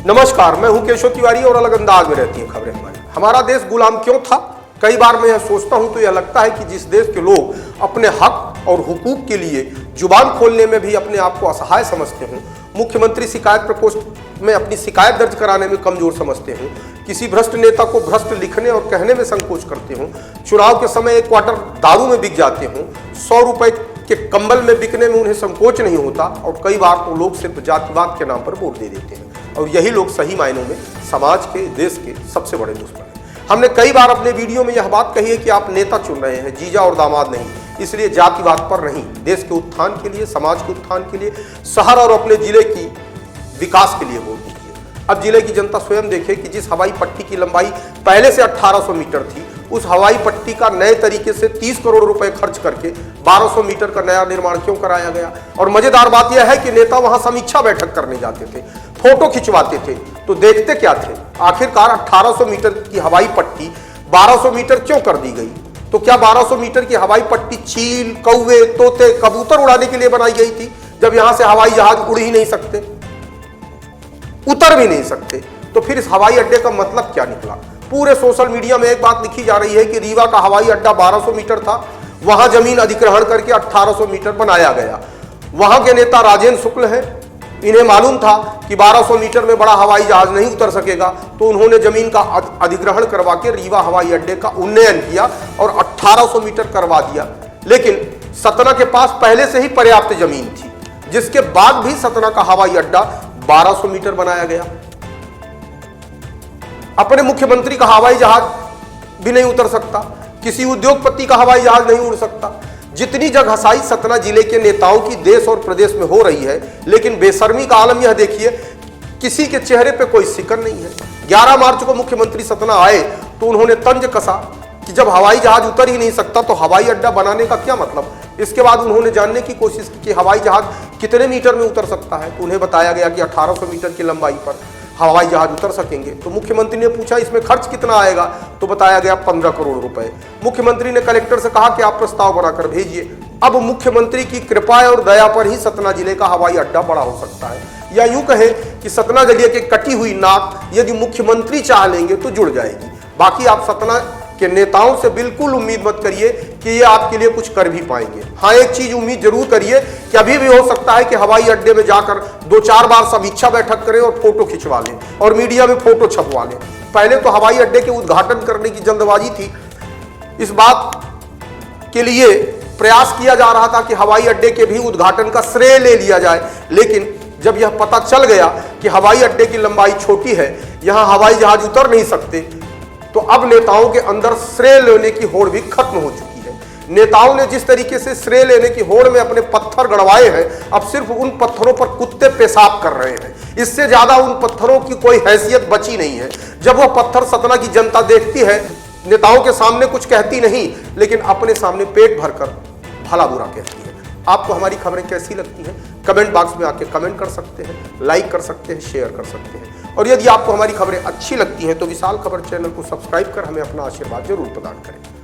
नमस्कार, मैं हूं केशव तिवारी और अलग अंदाज में रहती हैं खबरें हमारी। हमारा देश गुलाम क्यों था? कई बार मैं यह सोचता हूं तो यह लगता है कि जिस देश के लोग अपने हक और हुकूक के लिए जुबान खोलने में भी अपने आप को असहाय समझते हों, मुख्यमंत्री शिकायत प्रकोष्ठ में अपनी शिकायत दर्ज कराने में कमजोर समझते हों, किसी भ्रष्ट नेता को भ्रष्ट लिखने और कहने में संकोच करते हों, चुनाव के समय एक क्वार्टर दारू में बिक जाते हों, 100 रुपए के कंबल में बिकने में उन्हें संकोच नहीं होता और कई बार तो लोग सिर्फ जातिवाद के नाम पर वोट दे देते हैं और यही लोग सही मायनों में समाज के, देश के सबसे बड़े दुश्मन हैं। हमने कई बार अपने वीडियो में यह बात कही है कि आप नेता चुन रहे हैं, जीजा और दामाद नहीं, इसलिए जातिवाद पर नहीं, देश के उत्थान के लिए, समाज के उत्थान के लिए, शहर और अपने जिले की विकास के लिए वोट दीजिए। अब जिले की जनता स्वयं देखे कि जिस हवाई पट्टी की लंबाई पहले से 1800 मीटर थी, उस हवाई पट्टी का नए तरीके से 30 करोड़ रुपए खर्च करके 1200 मीटर का नया निर्माण क्यों कराया गया। और मजेदार बात यह है कि नेता वहां समीक्षा बैठक करने जाते थे, फोटो खिंचवाते थे, तो देखते क्या थे? आखिरकार 1800 मीटर की हवाई पट्टी 1200 मीटर क्यों कर दी गई? तो क्या 1200 मीटर की हवाई पट्टी चील, कौवे, तोते, कबूतर उड़ाने के लिए बनाई गई थी, जब यहां से हवाई जहाज उड़ ही नहीं सकते, उतर भी नहीं सकते? तो फिर इस हवाई अड्डे का मतलब क्या निकला? पूरे सोशल मीडिया में एक बात लिखी जा रही है कि रीवा का हवाई अड्डा 1200 मीटर था, वहां जमीन अधिग्रहण करके 1800 मीटर बनाया गया। वहां के नेता राजेंद्र शुक्ल हैं, इन्हें मालूम था कि 1200 मीटर में बड़ा हवाई जहाज नहीं उतर सकेगा, तो उन्होंने जमीन का अधिग्रहण करवा के रीवा हवाई अड्डे का उन्नयन किया और 1800 मीटर करवा दिया। लेकिन सतना के पास पहले से ही पर्याप्त जमीन थी, जिसके बाद भी सतना का हवाई अड्डा 1200 मीटर बनाया गया। अपने मुख्यमंत्री का हवाई जहाज भी नहीं उतर सकता, किसी उद्योगपति का हवाई जहाज नहीं उड़ सकता। जितनी जगहसाई सतना जिले के नेताओं की देश और प्रदेश में हो रही है, लेकिन बेशर्मी का आलम यह देखिए, किसी के चेहरे पे कोई सिकन नहीं है। 11 मार्च को मुख्यमंत्री सतना आए तो उन्होंने तंज कसा कि जब हवाई जहाज उतर ही नहीं सकता तो हवाई अड्डा बनाने का क्या मतलब। इसके बाद उन्होंने जानने की कोशिश की कि हवाई जहाज कितने मीटर में उतर सकता है, तो उन्हें बताया गया कि 1800 मीटर की लंबाई पर हवाई जहाज उतर सकेंगे। तो मुख्यमंत्री ने पूछा इसमें खर्च कितना आएगा, तो बताया गया 15 करोड़ रुपए। मुख्यमंत्री ने कलेक्टर से कहा कि आप प्रस्ताव बनाकर भेजिए। अब मुख्यमंत्री की कृपा और दया पर ही सतना जिले का हवाई अड्डा बड़ा हो सकता है, या यूं कहें कि सतना जिले की कटी हुई नाक यदि मुख्यमंत्री चाह लेंगे तो जुड़ जाएगी। बाकी आप सतना के नेताओं से बिल्कुल उम्मीद मत करिए कि ये आपके लिए कुछ कर भी पाएंगे। हाँ, एक चीज उम्मीद जरूर करिए कि अभी भी हो सकता है कि हवाई अड्डे में जाकर 2-4 बार समीक्षा बैठक करें और फोटो खिंचवा लें और मीडिया में फोटो छपवा लें। पहले तो हवाई अड्डे के उद्घाटन करने की जल्दबाजी थी, इस बात के लिए प्रयास किया जा रहा था कि हवाई अड्डे के भी उद्घाटन का श्रेय ले लिया जाए, लेकिन जब यह पता चल गया कि हवाई अड्डे की लंबाई छोटी है, यहां हवाई जहाज उतर नहीं सकते, तो अब नेताओं के अंदर श्रेय लेने की होड़ भी खत्म हो चुकी है। नेताओं ने जिस तरीके से श्रेय लेने की होड़ में अपने पत्थर गड़वाए हैं, अब सिर्फ उन पत्थरों पर कुत्ते पेशाब कर रहे हैं। इससे ज्यादा उन पत्थरों की कोई हैसियत बची नहीं है। जब वह पत्थर सतना की जनता देखती है, नेताओं के सामने कुछ कहती नहीं, लेकिन अपने सामने पेट भरकर भला बुरा कहती है। आपको हमारी खबरें कैसी लगती हैं? कमेंट बॉक्स में आके कमेंट कर सकते हैं, लाइक कर सकते हैं, शेयर कर सकते हैं। और यदि आपको हमारी खबरें अच्छी लगती हैं तो विशाल खबर चैनल को सब्सक्राइब कर हमें अपना आशीर्वाद जरूर प्रदान करें।